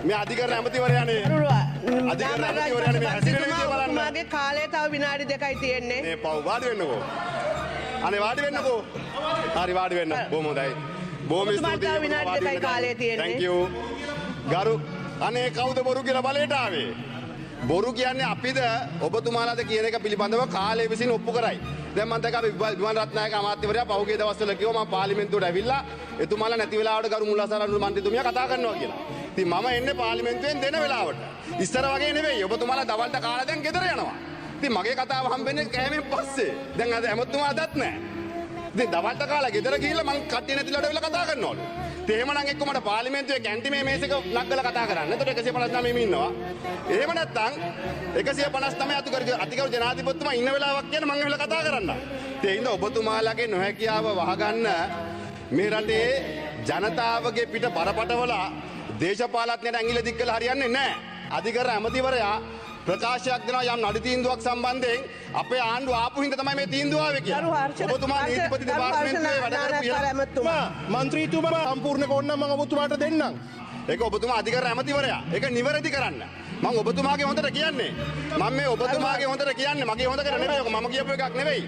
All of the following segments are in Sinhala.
මේ අධිකරණ ඇමතිවරයානේ. අධිකරණ ඇමතිවරයානේ මේ හැසිරෙන විදිය බලන්න. ඔබතුමාගේ කාලය තව විනාඩි 2යි තියෙන්නේ. මේ පව් වාඩි වෙන්නකෝ. අනේ වාඩි වෙන්නකෝ. හරි වාඩි වෙන්න. බොහොම හොඳයි. බොහොම ස්තුතියි. විනාඩි 2යි කාලය තියෙන්නේ. thank you. ගරු අනේ කවුද බොරු කියලා බලයට ආවේ? බොරු කියන්නේ අපිද ඔබතුමාලාද කියන එක පිළිබඳව කාලය විසින් ඔප්පු කරයි. දැන් මම දැක්ක අපි විමල් රත්නායක අමාත්‍යවරයා පහුගිය දවස්වල කිව්වා මම පාර්ලිමේන්තුවට ඇවිල්ලා එතුමාලා නැති වෙලාවට ගරු මුල්ලාසාරණු මන්ත්‍රීතුමියා කතා කරනවා කියලා. ඉතින් මම එන්නේ පාර්ලිමේන්තුවෙන් දෙන වෙලාවට. ඉස්සර වගේ නෙවෙයි. ඔබතුමාලා දවල්ට කාලා දැන් ගෙදර යනවා. ඉතින් මගේ කතාව හම්බෙන්නේ කෑමෙන් පස්සේ. දැන් අද හැමතුමා අදත් නැහැ. ඉතින් දවල්ට කාලා ගෙදර ගිහිල්ලා මං කට්ටිය නැතිලට වෙලා කතා කරනවලු. එහෙමනම් එක්ක මට පාර්ලිමේන්තුවේ කැන්ටින් මේ මේසෙක නග්ගලා කතා කරන්න. එතකොට 159 මෙමි ඉන්නවා. එහෙම නැත්නම් 159 අතිගරු ජනාධිපතිතුමා ඉන්න වෙලාවක් කියන මම එහෙලා කතා කරන්න. ඒ හින්දා ඔබතුමාලාගේ නොහැකියාව වහගන්න මේ රටේ ජනතාවගේ පිට බරපතවල දේශපාලඥයන්ට ඇඟිල්ල දික් කළා හරියන්නේ නැහැ. අධිකරණ ඇමතිවරයා ප්‍රකාශයක් දෙනවා යම් නඩු තීන්දුවක් සම්බන්ධයෙන් අපේ ආණ්ඩුව ආපු හින්දා තමයි මේ තීන්දුව ආවේ කියලා. ඔබතුමා නීතිපති දෙපාර්තමේන්තුවේ වැඩ කරපු මන්ත්‍රීතුමා සම්පූර්ණ කොන්න මම ඔබතුමාට දෙන්නම්. ඒක ඔබතුමා අධිකරණ ඇමතිවරයා. ඒක නිවැරදි කරන්න. මම ඔබතුමාගේ හොඳට කියන්නේ. මම මේ ඔබතුමාගේ හොඳට කියන්නේ. මගේ හොඳකට නෙවෙයි. ඔක මම කියපු එකක් නෙවෙයි.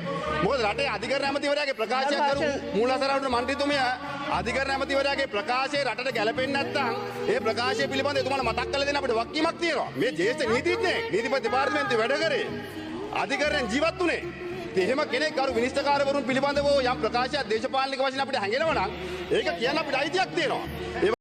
මොකද රටේ අධිකරණ ඇමතිවරයාගේ ප්‍රකාශයක් කරු මූලාසාරවලට මන්ත්‍රීතුමියා අධිකරණ ඇමතිවරයාගේ ප්‍රකාශය රටට ගැලපෙන්නේ නැත්නම් ඒ ප්‍රකාශය පිළිබඳව එතුමාලා මතක් කරලා දෙන්න අපිට වක්කීමක් තියෙනවා. මේ ජ්‍යෙෂ්ඨ නීතිඥයෙක් නීතිපති දෙපාර්තමේන්තුවේ වැඩ කරේ. අධිකරණයෙන් ජීවත් වුණේ. ඉතින් එහෙම කෙනෙක් කරු විනිශ්චයකාරවරුන් පිළිබඳව යම් ප්‍රකාශයක් දේශපාලනික වශයෙන් අපිට හැංගෙනවා නම් ඒක කියන්න අපිට අයිතියක් තියෙනවා.